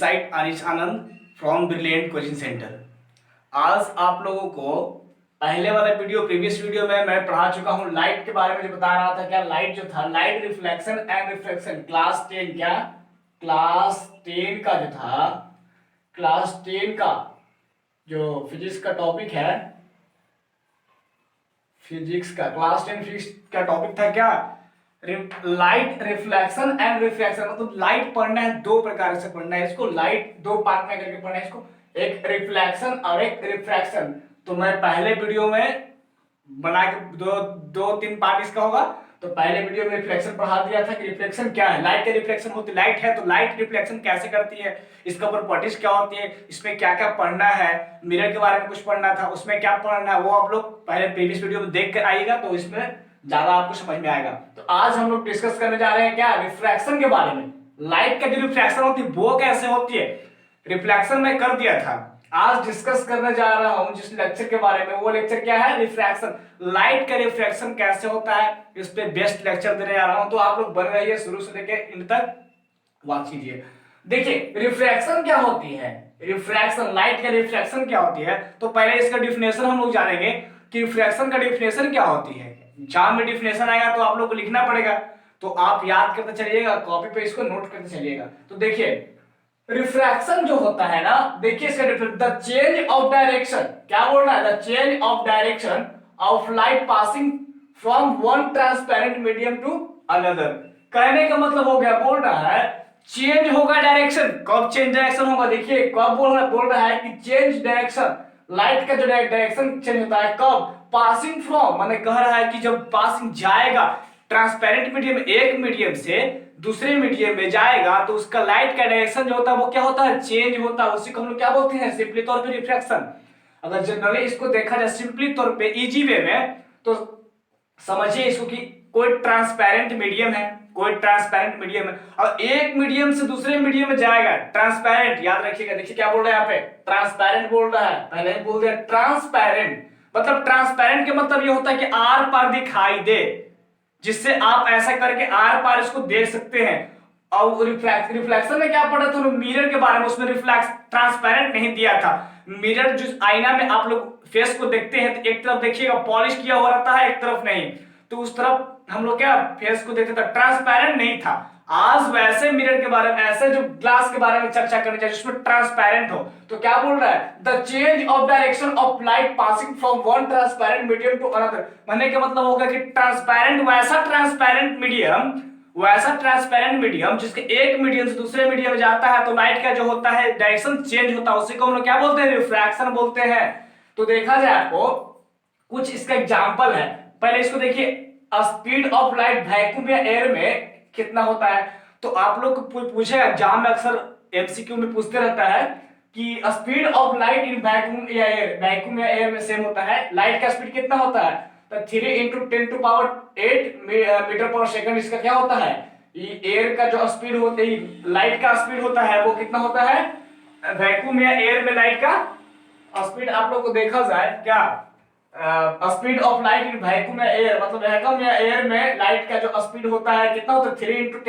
Side Anish Anand from brilliant coaching centre. आज आप लोगों को पहले वाला वीडियो प्रीवियस वीडियो में मैं पढ़ा चुका हूं लाइट के बारे में, जो बता रहा था क्या लाइट जो था light reflection and refraction class 10 क्या क्लास 10 का जो था क्लास 10 का जो फिजिक्स का टॉपिक है, फिजिक्स का क्लास 10 फिजिक्स का टॉपिक था क्या लाइट रिफ्लेक्शन एंड रिफ्रैक्शन। मतलब लाइट पढ़ना है दो प्रकार से पढ़ना है, इसको लाइट दो पार्ट में करके पढ़ना है इसको, एक रिफ्लेक्शन और एक रिफ्रैक्शन। तो मैं पहले वीडियो में बना के दो तीन पार्ट इसका होगा। तो पहले वीडियो में रिफ्लेक्शन पढ़ा दिया था कि रिफ्लेक्शन क्या है, लाइट का रिफ्लेक्शन होती है, लाइट है तो लाइट रिफ्लेक्शन कैसे करती है, इसका प्रॉपर्टीज क्या होती है, इसमें क्या क्या पढ़ना है, मिरर के बारे में कुछ पढ़ना था, उसमें क्या पढ़ना है वो आप लोग पहले प्रीवियस वीडियो में देख कर आइएगा तो इसमें ज्यादा आपको समझ में आएगा। तो आज हम लोग डिस्कस करने जा रहे हैं क्या रिफ्रैक्शन के बारे में। लाइट का जो रिफ्रैक्शन होती है वो कैसे होती है, रिफ्लेक्शन में कर दिया था। आज डिस्कस करने जा रहा हूं जिस लेक्चर के बारे में, वो लेक्चर क्या है रिफ्रैक्शन, लाइट का रिफ्रैक्शन कैसे होता है, इस पे बेस्ट लेक्चर देने जा रहा हूं। तो आप लोग बन रहिए, शुरू से लेके इन तक वॉच कीजिए। देखिए रिफ्रैक्शन क्या होती है, रिफ्रैक्शन लाइट का रिफ्रैक्शन क्या होती है। तो पहले इसका डिफिनेशन हम लोग जानेंगे कि रिफ्रैक्शन का डिफिनेशन क्या होती है। एग्जाम में डिफिनेशन आएगा तो आप लोग को लिखना पड़ेगा, तो आप याद करते चलिएगा, कॉपी पे इसको नोट करते चलिएगा। तो देखिए रिफ्रैक्शन जो होता है ना, देखिए इसका द चेंज ऑफ डायरेक्शन, क्या बोल रहा है, the change of direction of light passing from one transparent medium to another. कहने का मतलब हो गया, बोल रहा है चेंज होगा डायरेक्शन। कब चेंज डायरेक्शन होगा, देखिए कब बोल रहा है कि चेंज डायरेक्शन, लाइट का जो डायरेक्शन चेंज होता है कब, पासिंग फ्रॉम, माने कह रहा है कि जब पासिंग जाएगा ट्रांसपेरेंट मीडियम, एक मीडियम से दूसरे मीडियम में जाएगा तो उसका लाइट का डायरेक्शन जो होता है वो क्या होता है, चेंज होता है। उसी को हम लोग क्या बोलते हैं, सिंपली तौर पे रिफ्रैक्शन। अगर जनरली इसको देखा जाए सिंपली तौर पे इजी वे में, तो समझिए इसको कि कोई ट्रांसपेरेंट मीडियम है, कोई ट्रांसपेरेंट मीडियम है और एक मीडियम से दूसरे मीडियम में जाएगा ट्रांसपेरेंट, याद रखिएगा। देखिए क्या बोल रहा है यहाँ पे, ट्रांसपेरेंट बोल रहा है, पहले ही बोल दिया ट्रांसपेरेंट। मतलब ट्रांसपेरेंट के मतलब ये होता है कि आर पार दिखाई दे, जिससे आप ऐसा करके आर पार इसको देख सकते हैं। और रिफ्लेक्शन में क्या पढ़ा था, मिरर के बारे में, उसमें रिफ्लेक्स ट्रांसपेरेंट नहीं दिया था। मिरर जो आईना में आप लोग फेस को देखते हैं तो एक तरफ देखिएगा पॉलिश किया हुआ रहता है, एक तरफ नहीं, तो उस तरफ हम लोग क्या फेस को देखते थे, ट्रांसपेरेंट नहीं था। आज वैसे मिरर के बारे में, ऐसे जो ग्लास के बारे में चर्चा करनी चाहिए जिसमें ट्रांसपेरेंट हो। तो क्या बोल रहा है, the change of direction of light passing from one transparent medium to another. कहने का मतलब होगा कि ट्रांसपेरेंट, वैसा ट्रांसपेरेंट मीडियम जिसके एक मीडियम से दूसरे मीडियम में जाता है तो लाइट का जो होता है डायरेक्शन चेंज होता है, उसी को हम लोग क्या बोलते हैं, रिफ्रैक्शन बोलते हैं। तो देखा जाए आपको कुछ इसका एग्जांपल है, पहले इसको देखिए, स्पीड ऑफ लाइट वैक्यूम या एयर में कितना होता है। तो आप लोग को पूछेगा एग्जाम में, अक्सर एमसीक्यू में पूछते रहता है कि speed of light in vacuum या एयर, वैक्यूम या एयर में सेम होता है, लाइट का स्पीड कितना होता है, तो 3 × 10⁸ मीटर पर सेकंड इसका क्या होता है, एयर का जो स्पीड होता है, लाइट का स्पीड होता है वो कितना होता है, वैक्यूम या एयर में लाइट का स्पीड आप लोग को देखा जाए क्या, speed of light in vacuum या एयर, मतलब वैक्यूम या एयर में लाइट का जो स्पीड होता है कितना होता है, 3 ×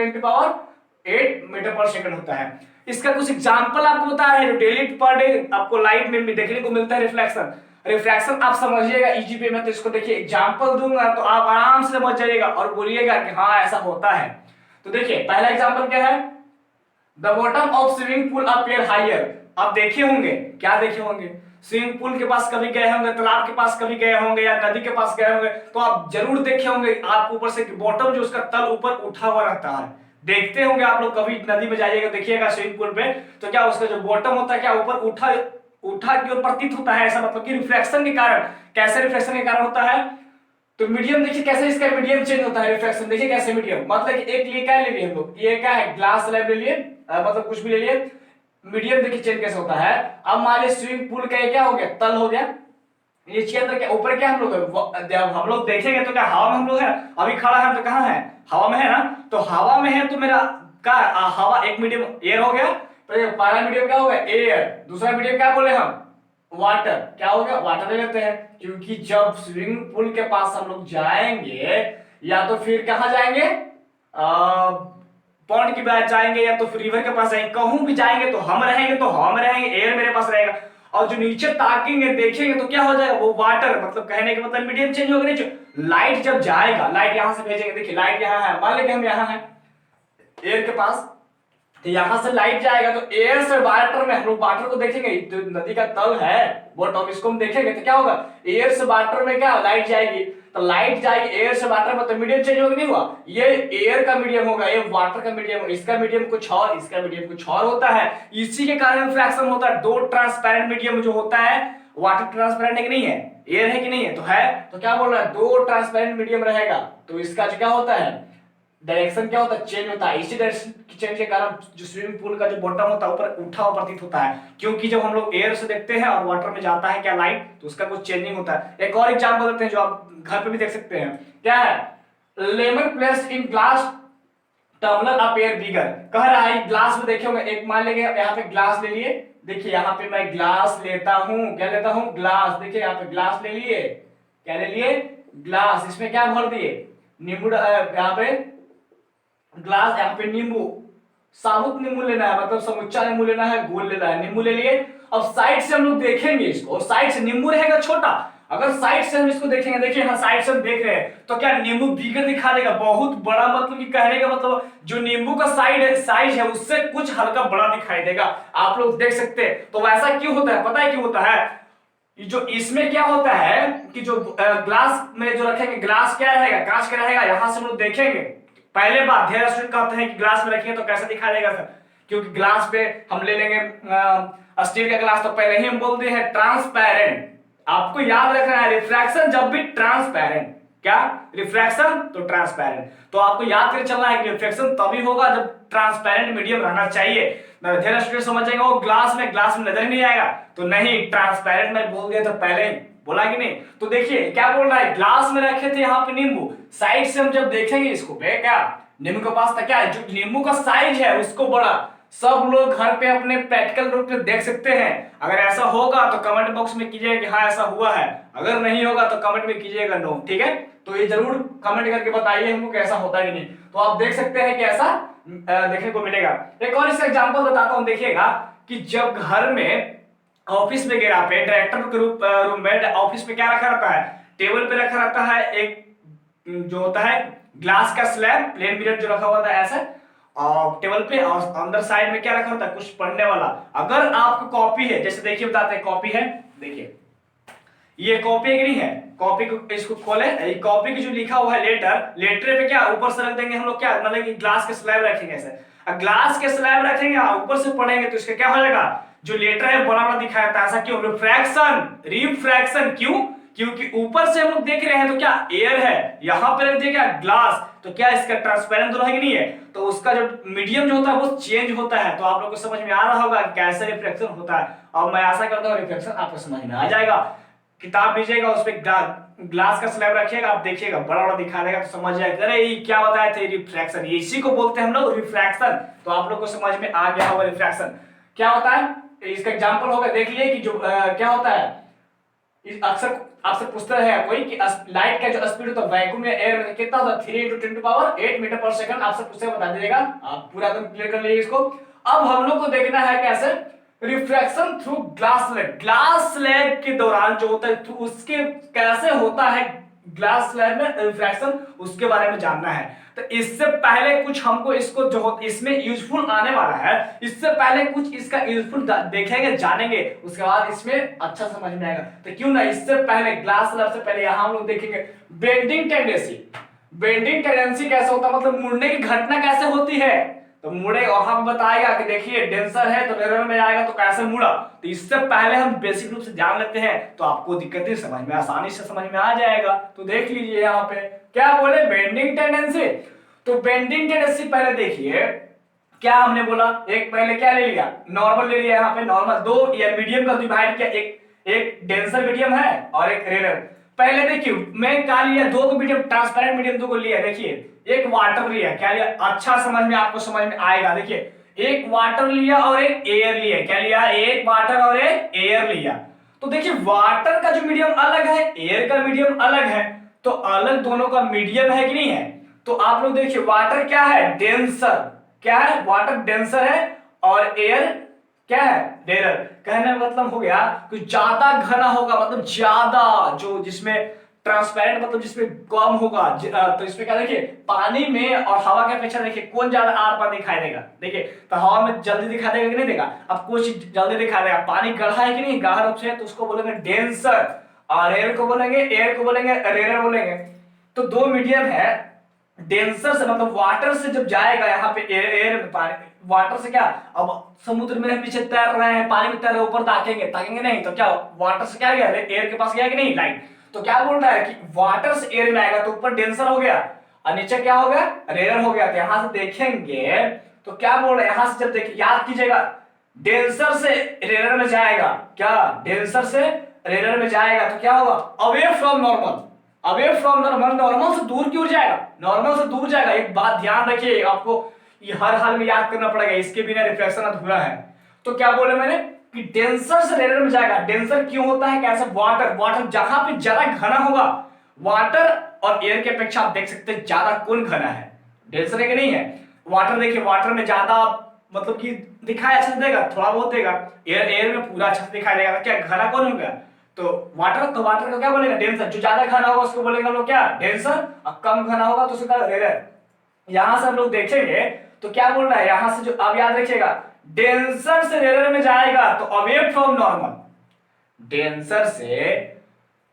10⁸ मीटर पर सेकंड होता है। इसका कुछ एग्जांपल आपको बता रहे हैं, डेली पर डे आपको लाइट में भी देखने को मिलता है रिफ्लेक्शन। रिफ्रैक्शन आप समझिएगा इजी वे में, तो इसको देखिए एग्जांपल दूंगा तो आप आराम से समझ जाइएगा और बोलिएगा कि हाँ ऐसा होता है। तो देखिए पहला एग्जांपल क्या है, the bottom of swimming pool appear higher. आप देखे होंगे, क्या देखे होंगे, स्विमिंग पूल के पास कभी गए होंगे, तालाब के पास कभी गए होंगे या नदी के पास गए होंगे, तो आप जरूर देखे होंगे आप ऊपर से बॉटम जो उसका तल ऊपर उठा हुआ रहता है, देखते होंगे आप लोग, कभी नदी में जाइएगा देखिएगा स्विमिंग पूल पे, तो क्या उसका जो बॉटम होता है क्या ऊपर उठा की ओर प्रतीत होता है, ऐसा मतलब कि रिफ्लेक्शन के कारण। कैसे रिफ्लेक्शन के कारण होता है, तो मीडियम देखिए कैसे इसका मीडियम चेंज होता है, रिफ्लेक्शन देखिए कैसे मीडियम, मतलब कि एक लिए क्या ले लिए हम लोग, ये क्या है ग्लास स्लैब ले लिए, मतलब कुछ भी ले लिए, मीडियम देखिए चेंज कैसे होता है। अब मान लीजिए स्विमिंग पूल का ये क्या हो गया, तल हो गया, नीचे अंदर क्या ऊपर क्या हम लोग, जब हम लोग देखेंगे तो क्या हवा में हम लोग है, अभी खड़ा है तो कहाँ है, हवा में है ना, तो हवा में है तो मेरा क्या हवा एक मीडियम एयर हो गया, तो पहला मीडियम क्या हो गया एयर, दूसरा मीडियम क्या बोले हम वाटर, क्या हो गया वाटर ले लेते हैं, क्योंकि जब स्विमिंग पूल के पास हम लोग जाएंगे या तो फिर कहाँ जाएंगे, पॉन्ड के पास जाएंगे या तो रिवर के पास जाएंगे, कहूं भी जाएंगे तो हम रहेंगे, एयर मेरे पास रहेगा, और जो नीचे ताकेंगे देखेंगे तो क्या हो जाएगा, वो वाटर, मतलब कहने का मतलब मीडियम चेंज होगा नीचे। लाइट जब जाएगा, लाइट यहां से भेजेंगे, देखिए लाइट यहाँ है, मान लेंगे हम यहाँ है एयर के पास, तो यहां से लाइट जाएगा तो एयर से वाटर में हम लोग वाटर को देखेंगे, जो नदी का तल है बॉटम, इसको हम देखेंगे तो क्या होगा, एयर से वाटर में क्या लाइट जाएगी, तो लाइट जाएगी एयर से वाटर में, तो मीडियम चेंज होगा नहीं हुआ, ये एयर का मीडियम होगा, ये वाटर का मीडियम, इसका मीडियम कुछ और, इसका मीडियम कुछ और होता है, इसी के कारण रिफ्रैक्शन होता है। दो ट्रांसपेरेंट मीडियम जो होता है, वाटर ट्रांसपेरेंट है कि नहीं है, एयर है कि नहीं है, तो है, तो क्या बोल रहा है, दो ट्रांसपेरेंट मीडियम रहेगा, तो इसका जो क्या होता है, डायरेक्शन क्या होता है, चेंज होता है। इसी डायरेक्शन की चेंज के कारण जो स्विमिंग पूल का जो बॉटम होता है ऊपर उठा हुआ प्रतीत होता है, क्योंकि जब हम लोग एयर से देखते हैं और वाटर में जाता है क्या लाइट, तो उसका कुछ चेंजिंग होता है। एक और एग्जांपल देते हैं जो आप घर पे भी देख सकते हैं, क्या है, lemon placed in glass tumbler appear bigger, कह रहा है ग्लास में देखे होंगे, एक मान लेंगे यहाँ पे ग्लास ले लिए, देखिए यहाँ पे मैं ग्लास लेता हूँ, क्या लेता हूँ, ग्लास, देखिए यहाँ पे ग्लास ले लिए, क्या ले लिए, ग्लास, इसमें क्या भर दिए, नींबू, यहाँ पे ग्लास, यहाँ पे नींबू, साबुत नींबू लेना है, मतलब समुच्चा नींबू लेना है, घोल लेना है, नींबू ले लिए। अब साइड से हम लोग देखेंगे इसको, और साइड से नींबू रहेगा छोटा, अगर साइड से हम इसको देखेंगे, देखिए हाँ साइड से हम देख रहे हैं, तो क्या नींबू बिगर दिखा देगा, बहुत बड़ा, मतलब कि कहने का मतलब जो नींबू का साइज है उससे कुछ हल्का बड़ा दिखाई देगा, आप लोग देख सकते हैं। तो वैसा क्यों होता है, पता है क्यों होता है, जो इसमें क्या होता है कि जो ग्लास में जो रखेंगे, ग्लास क्या रहेगा, कांच का रहेगा, यहां से हम लोग देखेंगे, पहले बात ढेर स्टूडेंट कहते हैं कि ग्लास में रखेंगे तो कैसे दिखाई देगा सर, क्योंकि ग्लास पे हम ले लेंगे स्टील का ग्लास, तो पहले ही हम बोलते हैं ट्रांसपेरेंट, आपको याद रखना है रिफ्रैक्शन जब भी ट्रांसपेरेंट, क्या रिफ्रैक्शन तो ट्रांसपेरेंट, तो आपको याद करके चलना है कि रिफ्रैक्शन तभी होगा जब ट्रांसपेरेंट मीडियम रहना चाहिए। ढेर स्टूडेंट समझ जाएंगे वो ग्लास में नजर ही नहीं आएगा, तो नहीं, ट्रांसपेरेंट में बोल दिया तो पहले ही बोला कि नहीं। तो देखिए क्या बोल रहा है, ग्लास में रखे थे यहाँ पे नींबू, साइड से हम जब देखेंगे इसको पे, क्या नींबू के पास था, क्या है, जो नींबू का साइज है उसको बड़ा, सब लोग घर पे अपने प्रैक्टिकल रूप से देख सकते हैं, अगर ऐसा होगा तो कमेंट बॉक्स में कीजिएगा कि हाँ ऐसा हुआ है, अगर नहीं होगा तो कमेंट में कीजिएगा नो, ठीक है, तो ये जरूर कमेंट करके बताइए हमको कैसा होता है कि नहीं। तो आप देख सकते हैं कि ऐसा देखने को मिलेगा। एक और इसका एग्जांपल बताता हूं, देखिएगा कि जब घर में ऑफिस में गिरा पे डायरेक्टर के रूम में ऑफिस में क्या रखा रहता है, टेबल पे रखा रहता है एक जो होता है ग्लास का स्लैब, प्लेन मिरर जो रखा हुआ था ऐसे, और टेबल पे, और अंदर साइड में क्या रखा होता है, कुछ पढ़ने वाला। अगर आपको कॉपी है, जैसे देखिए बताते हैं, कॉपी है, देखिए ये कॉपी है कि नहीं है, कॉपी को इसको खोले, कॉपी की जो लिखा हुआ है लेटर पे क्या ऊपर से रख देंगे हम लोग, क्या मतलब कि ग्लास के स्लैब रखेंगे ऐसे, ग्लास के स्लैब रखेंगे ऊपर से पढ़ेंगे तो इसका क्या हो जाएगा, जो लेटर है बड़ा बड़ा दिखाया जाता है, ऐसा क्यों, रिफ्रैक्शन क्यों, क्योंकि ऊपर से हम लोग देख रहे हैं तो क्या एयर है, यहां पे रख दिया क्या ग्लास, तो क्या इसका ट्रांसपेरेंट तो है कि नहीं है, तो उसका जो मीडियम जो होता है वो चेंज होता है। तो आप लोग को समझ में आ रहा होगा कैसे रिफ्लेक्शन होता है, और मैं आशा करता हूँ रिफ्लेक्शन आपको समझ में आ जाएगा। किताब लीजिएगा, उस पर ग्लास का स्लैब रखिएगा, आप देखिएगा बड़ा बड़ा दिखा देगा, तो समझ जाएगा अरे ये क्या बताया थे, रिफ्रैक्शन, इसी को बोलते हैं हम लोग रिफ्रैक्शन। तो आप लोग को समझ में आ गया होगा रिफ्रैक्शन क्या होता है। इसका एग्जांपल होगा, देख लिए कि जो क्या होता है, अक्सर आपसे पूछता है कोई कि लाइट का जो स्पीड होता है वैक्यूम या एयर में कितना होता है, 3 × 10⁸ मीटर पर सेकंड, आपसे पूछे बता दीजिएगा, आप पूरा एकदम क्लियर कर लीजिए इसको। अब हम लोग को देखना है कैसे रिफ्रैक्शन थ्रू ग्लास स्लैब के दौरान जो होता है, थ्रू उसके कैसे होता है ग्लास स्लैब में रिफ्रैक्शन, उसके बारे में जानना है। तो इससे पहले कुछ हमको इसको जो इसमें यूजफुल आने वाला है, इससे पहले कुछ इसका यूजफुल देखेंगे जानेंगे, उसके बाद इसमें अच्छा समझ में आएगा। तो क्यों ना इससे पहले ग्लास स्लैब से पहले यहां हम लोग देखेंगे बेंडिंग टेंडेंसी कैसे होता है, मतलब मुड़ने की घटना कैसे होती है। तो मुड़े वहां बताएगा कि देखिए डेंसर है तो मिरर में आएगा तो कैसे मुड़ा। तो इससे पहले हम बेसिक रूप से जान लेते हैं तो आपको दिक्कत नहीं समझ में, आसानी से समझ में आ जाएगा। तो देख लीजिए यहाँ पे क्या बोले, बेंडिंग टेंडेंसी। तो बेंडिंग टेंडेंसी पहले देखिए क्या हमने बोला, एक पहले क्या ले लिया, नॉर्मल ले लिया, यहाँ पे नॉर्मल दो या मीडियम का डिवाइड किया, एक डेंसर मीडियम है और एक रेयर। पहले देखिए मैं क्या लिया, दो को मीडियम, ट्रांसपेरेंट मीडियम दो को लिया, देखिए एक वाटर लिया, क्या लिया, अच्छा समझ में आपको समझ में आएगा। देखिए एक वाटर लिया और एक एयर लिया, क्या लिया, एक वाटर और एक एयर लिया। तो देखिए वाटर का जो मीडियम अलग है, एयर का मीडियम अलग है, तो अलग दोनों का मीडियम है कि नहीं है। तो आप लोग देखिए वाटर क्या है, डेंसर, क्या है, वाटर डेंसर है और एयर क्या है, रेयर। कहने का मतलब हो गया कि ज्यादा घना होगा, मतलब ज्यादा जो जिसमें ट्रांसपेरेंट मतलब जिसमें कम होगा। तो इसमें क्या देखिए, पानी में और हवा के अपेक्षा देखिए कौन ज्यादा आर पार दिखाई देगा। देखिए तो हवा में जल्दी दिखाई देगा कि नहीं देगा, अब कुछ जल्दी दिखाई देगा। पानी गढ़ा है कि नहीं, गाढ़ा रूप से, तो उसको बोलेंगे डेंसर, और एयर को बोलेंगे, एयर को बोलेंगे रेयर बोलेंगे। तो दो मीडियम है, डेंसर से मतलब वाटर से जब जाएगा यहाँ पे एयर में, पानी वाटर से क्या, अब समुद्र में पीछे तैर रहे हैं, पानी में तैर रहे हैं, ऊपर ताकेंगे, ताकेंगे नहीं तो क्या, वाटर से क्या गया, एयर के पास गया कि नहीं लाइट। तो क्या बोल रहा है कि वाटर से एयर में आएगा तो ऊपर डेंसर हो गया और नीचे क्या हो गया, रेयर हो गया। तो यहां से देखेंगे तो क्या बोल रहे हैं, यहां से जब देखिए याद कीजिएगा, डेंसर से रेयर में जाएगा, क्या डेंसर से रेयर में जाएगा तो क्या होगा, away from normal, away from normal, normal से दूर की ओर जाएगा, नॉर्मल से दूर जाएगा। एक बात ध्यान रखिए, आपको ये हर हाल में याद करना पड़ेगा, इसके बिना रिफ्लेक्शन अधूरा है। तो क्या बोले मैंने कि डेंसर से रेयर में जाएगा। डेंसर क्यों होता है, कैसे, वाटर, वाटर जहां पे ज्यादा घना होगा, वाटर और एयर के अपेक्षा आप देख सकते हैं ज्यादा कौन घना है, डेंसर है कि नहीं है। वाटर देखिए, वाटर में ज्यादा मतलब कि दिखाई अच्छा से देगा, थोड़ा बहुत देगा, एयर एयर में पूरा अच्छा से दिखाई देगा। क्या घना कौन हो गया, तो वाटर, तो वाटर को क्या बोलेगा, डेंसर। जो ज्यादा घना होगा उसको बोलेंगे हम लोग क्या, डेंसर, और कम घना होगा तो उसको रेयर। यहां से हम लोग देखेंगे तो क्या बोल रहा है, यहां से जो अब याद रखिएगा, डेंसर से रेयर में जाएगा तो अवे फ्रॉम नॉर्मल, डेंसर से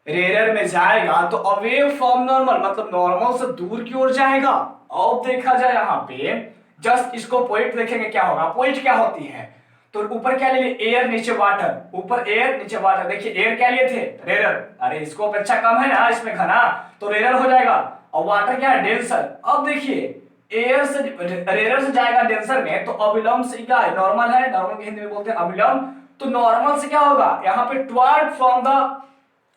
रेयर में जाएगा तो अवे फ्रॉम नॉर्मल मतलब नॉर्मल से दूर की ओर जाएगा। अब देखा जाए यहाँ पे, जस्ट इसको पॉइंट देखेंगे क्या होगा, पॉइंट क्या होती है, तो ऊपर क्या ले लिए, एयर नीचे वाटर, ऊपर एयर नीचे वाटर। देखिए एयर क्या लिए थे, रेयर, अरे इसको अपेक्षा कम है ना इसमें घना, तो रेयर हो जाएगा, और वाटर क्या है, डेंसर। अब देखिए एयर से रेयर से जाएगा डेंसर में, तो अविलंब से क्या है, नॉर्मल है, नॉर्मल के हिंदी में बोलते हैं अविलंब। तो नॉर्मल से क्या होगा, यहाँ पे toward from the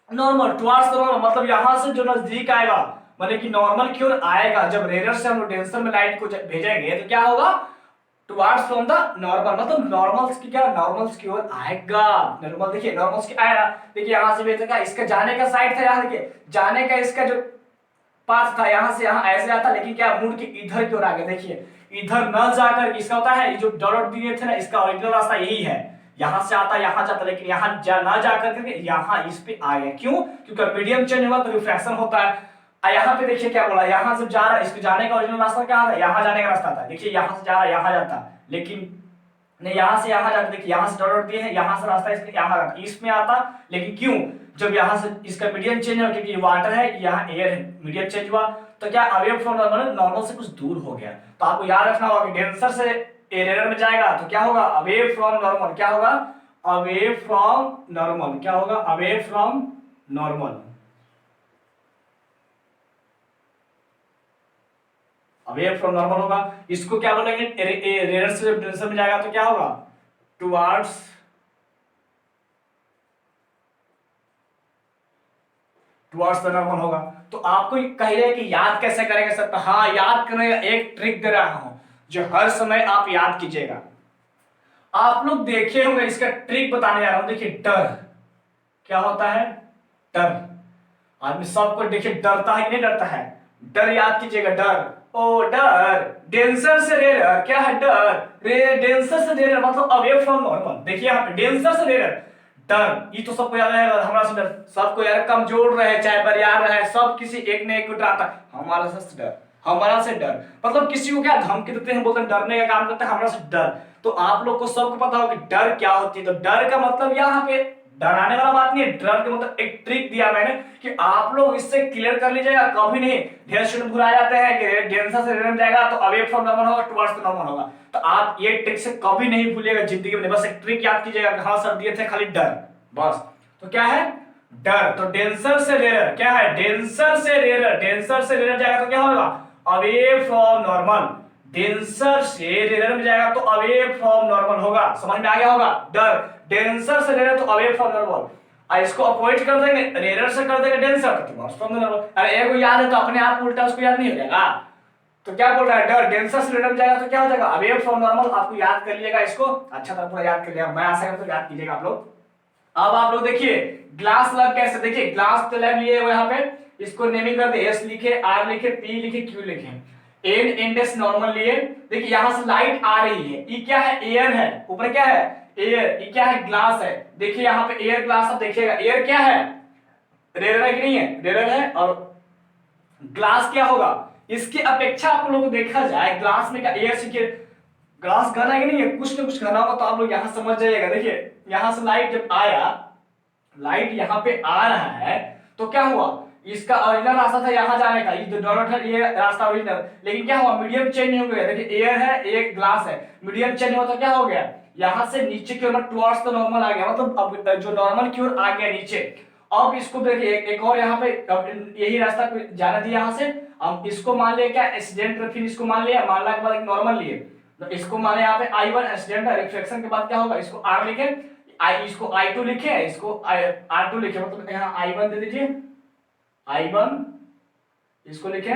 normal, towards the normal मतलब यहां से जो नजदीक आएगा, मतलब कि नॉर्मल की ओर आएगा। जब रेयर से हम डेंसर में लाइट को भेजेंगे तो क्या होगा, टुवर्ड्स फ्रॉम द नॉर्मल मतलब नॉर्मल की क्या, नॉर्मल की ओर आएगा। नॉर्मल देखिए, नॉर्मल की आएगा, देखिए यहां से भेजेगा, इसका जाने का साइड था, यहां देखिए जाने का इसका जो पाथ था, यहां से यहां ऐसे आता, लेकिन क्या मुड़ के इधर की ओर आ गया। देखिए इधर न जाकर इसका होता है, ये जो डॉट दिए थे ना, इसका ओरिजिनल रास्ता यही है, यहां से आता यहां जाता, लेकिन यहां ना जाकर के यहां इस पे आ गया। क्यों, क्योंकि मीडियम चेंज हुआ तो रिफ्रैक्शन होता है। यहाँ पे देखिए क्या बोला, यहां से जा रहा है, इसके जाने का ओरिजिनल रास्ता क्या था, यहां जाने का रास्ता था। देखिए यहां से जा रहा है, यहां जाता, लेकिन नहीं यहां से यहां जाता, देखिए यहां से डॉट दिए हैं, यहां से रास्ता इसके यहां जाता, इसमें आता, लेकिन क्यों, जब यहां से इसका मीडियम चेंज हुआ, क्योंकि वाटर है यहां एयर है, मीडियम चेंज हुआ तो क्या अवे फ्रॉम नॉर्मल, नॉर्मल से कुछ दूर हो गया। तो आपको याद रखना होगा कि डेंसर से एयर में जाएगा तो क्या होगा, अवे फ्रॉम नॉर्मल, क्या होगा, अवे फ्रॉम नॉर्मल, क्या होगा, away from normal, away from normal होगा। इसको क्या बोलेंगे, रेयर से डेंसर में जाएगा तो क्या होगा, टुवर्ड्स टुवर्ड्स द नॉर्मल होगा। तो आपको कहिए कि याद कैसे करेंगे सर, तो हाँ याद करने का एक ट्रिक दे रहा हूं जो हर समय आप याद कीजिएगा। आप लोग देखे होंगे, इसका ट्रिक बताने जा रहा हूं। देखिए डर क्या होता है, डर, आदमी सबको देखिए डरता है कि नहीं डरता है, डर याद कीजिएगा, डर, ओ डर, डेंसर से रेयर, क्या है डर, डेंसर से रेयर मतलब अवे फ्रॉम नॉर्मल। देखिए यहाँ पे डेंसर से रेयर, डर, ये तो सबको याद है, हमारा से डर, सबको यार कमजोर रहे चाहे बरियार रहे, सब किसी एक ने एक को डराता, हमारा से डर, हमारा से डर मतलब किसी को क्या धमकी देते हैं, बोलते हैं डरने का काम करते हैं, हमारा से डर। तो आप लोग को सबको पता हो कि डर क्या होती है। तो डर का मतलब यहाँ पे डराने वाला बात नहीं है, डर के मतलब एक ट्रिक दिया मैंने कि आप लोग इससे क्लियर कर लीजिएगा, कभी नहीं। ढेर स्टूडेंट भुला जाते हैं कि डेंसर से रेयर जाएगा तो अवे फ्रॉम नॉर्मल होगा, टुवर्ड्स द नॉर्मल होगा। तो आप ये ट्रिक से कभी नहीं भूलिएगा जिंदगी में, बस एक ट्रिक याद कीजिएगा, हाँ सर दिए थे खाली डर, बस। तो क्या है, डर, तो डेंसर से रेयर क्या है, डेंसर से रेयर, डेंसर से रेयर जाएगा तो क्या होगा, अवे फ्रॉम नॉर्मल, डेंसर से रेयर में जाएगा तो अवे फ्रॉम नॉर्मल होगा। समझ में आ गया होगा, डर, डेंसर से रेयर तो अवे फ्रॉम नॉर्मल, इसको अवॉइड कर देंगे, रेयर से कर देंगे डेंसर तो टुवर्ड्स फ्रॉम नॉर्मल। अरे एक को याद है तो अपने आप उल्टा उसको याद नहीं हो जाएगा। तो क्या बोल रहा है, डर, डेंसर से रेयर में जाएगा तो क्या हो जाएगा, अवे फ्रॉम नॉर्मल। आपको याद कर लीजिएगा, इसको अच्छा तरह पूरा याद कर लिया, मैं आशा करता हूं याद कीजिएगा आप लोग। अब आप लोग देखिए ग्लास लैब कैसे, देखिए ग्लास लैब लिए यहाँ पे, इसको नेमिंग कर दे, एस लिखे, आर लिखे, पी लिखे, क्यू लिखे। एन इंडेक्स नॉर्मल लिए। देखिए यहां से लाइट आ रही है, ये क्या है, एयर है, ऊपर क्या है, एयर, ये क्या है, ग्लास है। देखिए यहाँ पे एयर ग्लास, अब देखिएगा एयर क्या है, रेयर है कि नहीं है, रेयर है, और ग्लास क्या होगा, इसकी अपेक्षा आप लोगों को देखा जाए ग्लास में क्या एयर से ग्लास घना है कि नहीं है, कुछ ना कुछ घना होगा, तो आप लोग यहां समझ जाइएगा। देखिए यहां से लाइट जब आया, लाइट यहाँ पे आ रहा है, तो क्या हुआ, इसका ओरिजिनल रास्ता था यहाँ जाने का, ये डॉट है, ये रास्ता ओरिजिनल, लेकिन क्या हुआ, मीडियम चेंज नहीं हो गया। देखिए एयर है, एक ग्लास है, मीडियम चेंज हुआ तो क्या हो गया, यहाँ से नीचे की ओर टुवर्ड्स द नॉर्मल आ गया, मतलब अब जो नॉर्मल की ओर आ गया नीचे। अब इसको देखिए एक और यहाँ पे यही रास्ता जाना दिया यहाँ से, हम इसको मान लिया क्या, इंसिडेंट, फिर इसको मान लिया, मानने के बाद एक नॉर्मल लिए, तो इसको माने यहाँ पे I1 इंसिडेंट है, रिफ्लेक्शन के बाद क्या होगा, इसको R लिखे, इसको I2 लिखे, इसको R2 लिखे, मतलब यहाँ I1 दे दीजिए, I1, इसको लिखे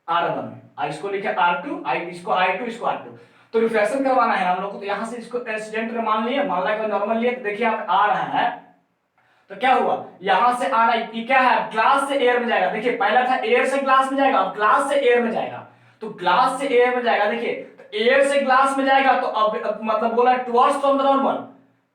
R1, इसको लिखे R2, इसको I2, इसको R2। तो रिफ्लेक्शन करवाना है हम लोग को, तो यहाँ से इसको इंसिडेंट मान लिए, मानला का नॉर्मल लिए, तो देखिए यहाँ पे आ रहा है, तो क्या हुआ, यहां से आना, ये क्या है, ग्लास से एयर में जाएगा। देखिए पहला था एयर से ग्लास में जाएगा, अब ग्लास से एयर में जाएगा, तो ग्लास से एयर में जाएगा। देखिए तो एयर से ग्लास में जाएगा, तो अब मतलब बोला towards from the normal,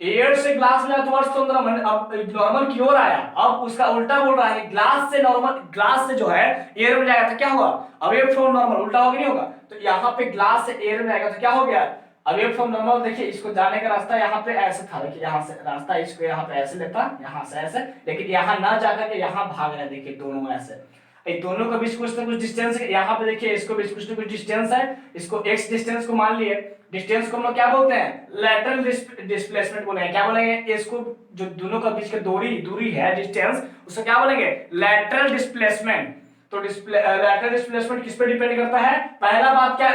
air से ग्लास में जाएगा टुवर्ड्स फ्रॉम द नॉर्मल, अब नॉर्मल की ओर आया, अब उसका उल्टा बोल रहा है, ग्लास से नॉर्मल, ग्लास से जो है एयर में जाएगा, तो क्या हुआ, अवे फ्रॉम नॉर्मल, उल्टा होगा नहीं होगा, तो यहाँ पे ग्लास से एयर में जाएगा, तो क्या हो गया, अवे फ्रॉम नॉर्मल। देखिए इसको जाने का रास्ता यहाँ पे ऐसे था, देखिए यहाँ से रास्ता, इसको यहाँ पे ऐसे लेता, यहाँ से ऐसे, लेकिन यहाँ ना जाकर के यहाँ भाग रहा है, देखिए दोनों ऐसे, ये दोनों के बीच कुछ ना कुछ डिस्टेंस है, यहाँ पे देखिए इसको बीच कुछ ना कुछ डिस्टेंस है, इसको x डिस्टेंस को मान लिए, डिस्टेंस को हम लोग क्या बोलते हैं, लैटरल डिस्प्लेसमेंट बोलेंगे, क्या बोलेंगे इसको, जो दोनों के बीच की दूरी है, डिस्टेंस, उसको क्या बोलेंगे, लैटरल डिस्प्लेसमेंट। तो लैटरल डिस्प्लेसमेंट किस पे डिपेंड करता है, पहला बात क्या,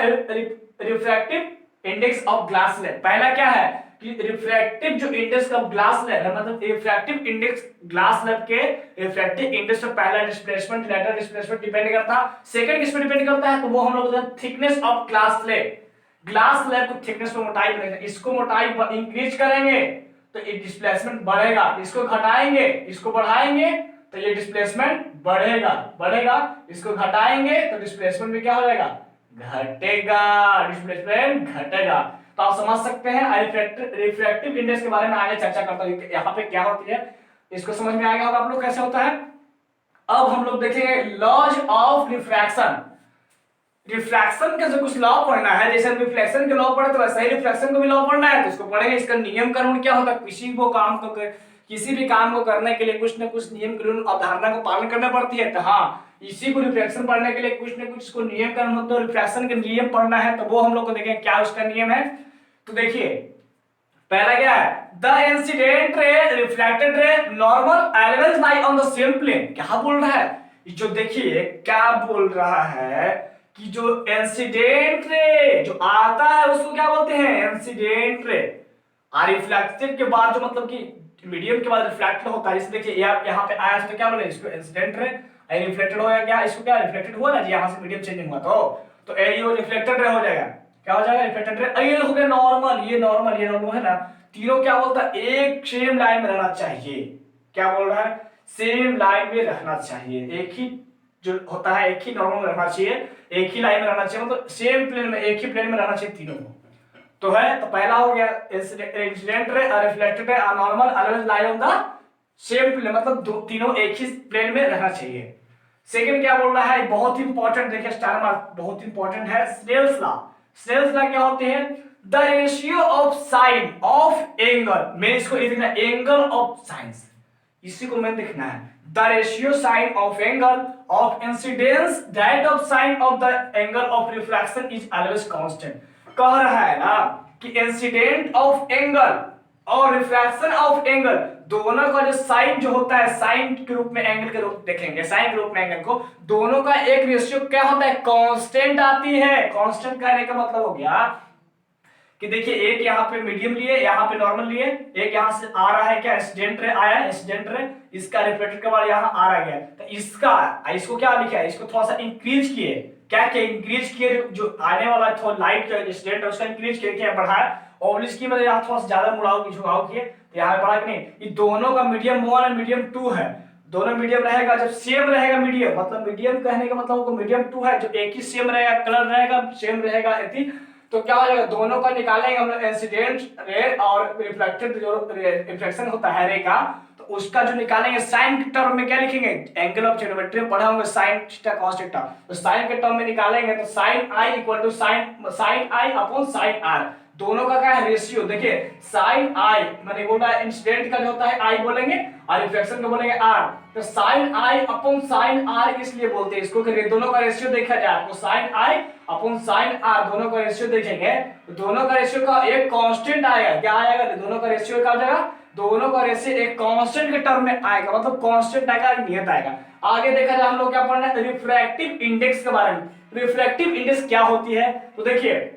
refractive index of glass slab, पहला क्या है कि रिफ्रैक्टिव जो इंडेक्स ऑफ ग्लास स्लैब है, मतलब रिफ्रैक्टिव इंडेक्स ग्लास स्लैब के रिफ्रैक्टिव इंडेक्स पर पहला डिस्प्लेसमेंट, लैटरल डिस्प्लेसमेंट डिपेंड करता है। सेकंड किस पे डिपेंड करता है, तो वो हम लोग thickness of glass slab, glass slab को थिकनेस पे मोटाई बढ़ेगा, इसको मोटाई इंक्रीज करेंगे तो ये डिस्प्लेसमेंट बढ़ेगा, इसको घटाएंगे, इसको बढ़ाएंगे तो ये डिस्प्लेसमेंट बढ़ेगा, इसको घटाएंगे तो डिस्प्लेसमेंट भी क्या हो जाएगा, घटेगा, डिस्प्लेसमेंट घटेगा। तो आप समझ सकते हैं रिफ्रैक्टिव इंडेक्स के बारे में आगे चर्चा करता हूं, यहाँ पे क्या होती है, इसको समझ में आएगा होगा आप लोग कैसे होता है। अब हम लोग देखेंगे लॉज ऑफ रिफ्रैक्शन, रिफ्रैक्शन का जो कुछ लॉ पढ़ना है, जैसे रिफ्लेक्शन के लॉ पढ़े तो वैसे ही रिफ्रैक्शन को भी लॉ पढ़ना है, तो इसको पढ़ेंगे, इसका नियम कानून क्या होता है, किसी भी काम को करने के लिए कुछ ना कुछ नियम कानून अवधारणा को पालन करना पड़ती है। तो हाँ, इसी को रिफ्रैक्शन पढ़ने के लिए कुछ ना कुछ इसको नियम कानून होता है, रिफ्रैक्शन के नियम पढ़ना है, तो वो हम लोग को देखेंगे क्या उसका नियम है। तो देखिए पहला क्या है, the incident ray reflected ray normal elements lie on the same plane, क्या बोल रहा है, जो देखिए क्या बोल रहा है कि जो इंसिडेंट रे जो आता है उसको क्या बोलते हैं, इंसिडेंट रे, और रिफ्लेक्टेड के बाद जो मतलब कि मीडियम के बाद रिफ्लेक्टेड होता है, इसे देखिए यहाँ पे आया तो क्या बोले, इसको इंसिडेंट रे, रिफ्लेक्टेड हो गया, क्या इसको क्या रिफ्लेक्टेड हुआ ना जी, यहाँ से मीडियम चेंजिंग हुआ, तो ये रिफ्लेक्टेड रे हो जाएगा, क्या हो जाएगा, रिफ्लेक्टेड रे। ये हो गया नॉर्मल, ये नॉर्मल है ना, तीनों क्या बोलता है, एक सेम लाइन में रहना चाहिए, क्या बोल रहा है, सेम लाइन में रहना चाहिए, एक ही जो होता है एक ही नॉर्मल में रहना चाहिए, एक ही लाइन में रहना चाहिए, मतलब सेम प्लेन में, एक ही प्लेन में रहना चाहिए तीनों को। तो है, तो पहला हो गया incident ray, reflected ray, normal always lie on the same plane, मतलब तीनों एक ही प्लेन में रहना चाहिए। सेकंड क्या बोल रहा है, बहुत ही इंपॉर्टेंट, देखिए स्टार मार्क बहुत इंपॉर्टेंट है, स्नेल्स लॉ। स्नेल्स लॉ क्या होते हैं, the ratio of sine of angle, मैं इसको लिखना एंगल ऑफ साइंस, इसी को मैं लिखना है, the ratio sine of angle of incidence that of sine of the angle of reflection is always constant. कह रहा है ना कि इंसिडेंट ऑफ एंगल और रिफ्लेक्शन ऑफ एंगल दोनों का जो साइन जो होता है, साइन के रूप में एंगल के रूप देखेंगे, साइन के रूप में एंगल को, दोनों का एक रेशियो क्या होता है, कांस्टेंट आती है। कांस्टेंट कहने का मतलब हो गया कि देखिए एक यहाँ पे मीडियम लिए, यहाँ पे नॉर्मल लिए, एक यहाँ से आ रहा है क्या, इंसिडेंट रे आया, इंसिडेंट रे, इसका रिफ्लेक्टेड के बाद यहाँ आ रहा गया, तो इसको क्या लिखा है, इसको थोड़ा सा इंक्रीज किए, क्या इंक्रीज किए, जो आने वाला थोड़ा लाइट इंसिडेंट है उसका इंक्रीज किए, क्या बढ़ाया, और इसकी मतलब यहाँ थोड़ा सा ज्यादा मुड़ाव की झुकाव किए, तो यहाँ बढ़ा कि नहीं, ये दोनों का मीडियम 1 और मीडियम 2 है, दोनों मीडियम रहेगा, जब सेम रहेगा मीडियम, मतलब मीडियम कहने का मतलब वो मीडियम 2 है, जो एक ही सेम रहेगा, कलर रहेगा सेम रहेगा यदि, तो क्या हो जाएगा, दोनों का निकालेंगे हम लोग इंसिडेंट रे और रिफ्लेक्टेड जो रिफ्लेक्शन होता है रे का, तो उसका जो निकालेंगे साइन के टर्म में क्या लिखेंगे, एंगल ऑफ ज्योमेट्री में पढ़ा होंगे साइन थीटा cos थीटा, तो साइन के टर्म में निकालेंगे तो sine I equal to sine I upon sine R, दोनों का क्या है रेशियो, देखिए साइन आई मैंने बोला इंसिडेंट का जो होता है आई बोलेंगे और रिफ्लेक्शन का बोलेंगे आर, तो sine I upon sine R इसलिए बोलते हैं इसको कि दोनों का रेशियो देखा जाए, तो sine I upon sine R दोनों का रेशियो देखेंगे, तो दोनों का रेशियो का एक कांस्टेंट आएगा, क्या आएगा, दोनों का रेशियो क्या हो जाएगा, दोनों का रेशियो एक कांस्टेंट के टर्म में आएगा, मतलब कांस्टेंट आएगा, नियत आएगा। आगे देखा जाए हम लोग क्या पढ़ना है, रिफ्रैक्टिव इंडेक्स के बारे में। रिफ्रैक्टिव इंडेक्स क्या होती है, तो देखिए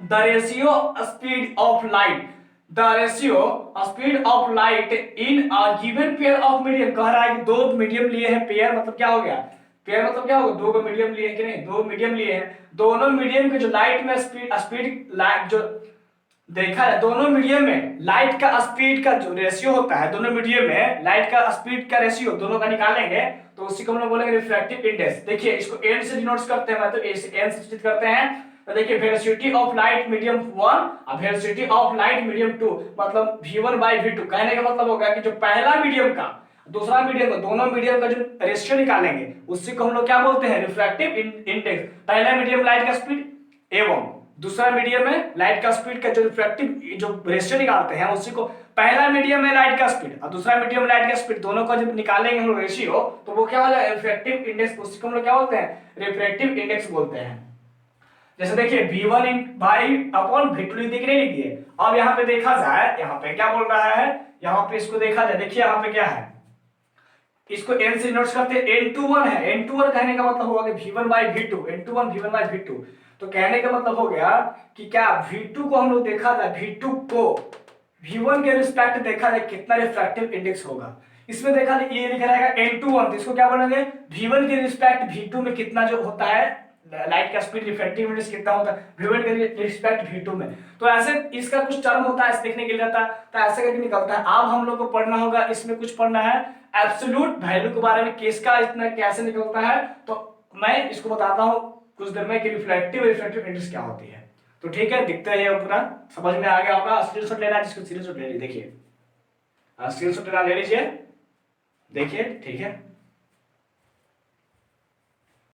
the ratio speed of light, the ratio speed of light in a given pair of medium, कह रहा है कि दो मीडियम लिए हैं, पेयर मतलब क्या हो गया, पेयर मतलब क्या होगा, दो मीडियम लिए हैं कि नहीं, दो मीडियम लिए हैं, दोनों मीडियम के जो लाइट में स्पीड लाइट जो देखा है, दोनों मीडियम में लाइट का स्पीड का जो रेशियो होता है, दोनों मीडियम में लाइट का स्पीड का रेशियो दोनों का निकालेंगे तो उसी को हम लोग बोलेंगे रिफ्रैक्टिव इंडेक्स। देखिए इसको एन से डिनोट करते हैं, मतलब एन से सूचित करते हैं, तो देखिए वेलोसिटी ऑफ लाइट मीडियम 1 और वेलोसिटी ऑफ लाइट मीडियम 2, मतलब v1 बाई v2, कहने का मतलब होगा कि जो पहला मीडियम का दूसरा मीडियम का, दोनों मीडियम का जो रेशियो निकालेंगे उसी को हम लोग क्या बोलते हैं, रिफ्रैक्टिव इंडेक्स। पहला मीडियम लाइट का स्पीड एवं दूसरा मीडियम में लाइट का स्पीड का जो रिफ्रैक्टिव जो रेशियो निकालते हैं उसी को, पहला मीडियम में लाइट का स्पीड और दूसरा मीडियम में लाइट का स्पीड, दोनों का जब निकालेंगे हम लोग रेशियो तो वो क्या हो जाएगा, रिफ्रैक्टिव इंडेक्स, उसी को हम लोग क्या बोलते हैं, रिफ्रैक्टिव इंडेक्स बोलते हैं। जैसे देखिए v1 बाई अपॉन v2 दिख रही है। अब यहाँ पे देखा जाए, यहाँ पे क्या बोल रहा है, यहाँ पे इसको देखा जाए, देखिए यहाँ पे क्या है, इसको n से नोट करते हैं, n21 है, n21 कहने का मतलब होगा कि v1 by v2, n21 v1 by v2, तो कहने का मतलब हो गया कि क्या v2 को हम लोग देखा जाए, v2 को v1 के रिस्पेक्ट देखा जाए कितना रिफ्रैक्टिव इंडेक्स होगा, इसमें देखा जाए ये लिखा रहेगा n21, तो इसको क्या बोलेंगे, v1 के रिस्पेक्ट v2 में कितना जो होता है लाइट का स्पीड रिफ्रैक्टिव इंडेक्स कितना होता है v1 के रिस्पेक्ट v2 में, तो ऐसे इसका कुछ टर्म होता है ऐसे देखने के लिए जाता है, तो ऐसे करके निकलता है। अब हम लोग को पढ़ना होगा, इसमें कुछ पढ़ना है एब्सोल्यूट वैल्यू के बारे में, किसका इतना कैसे निकलता है, तो मैं इसको बताता हूं कुछ देर में कि रिफ्लेक्टिव इंडेक्स क्या होती है। तो ठीक है, दिखता है ये पूरा समझ में आ गया होगा। स्क्रीनशॉट लेना है, जिसको स्क्रीनशॉट ले लीजिए, देखिए स्क्रीनशॉट लेना ले लीजिए, देखिए ठीक है।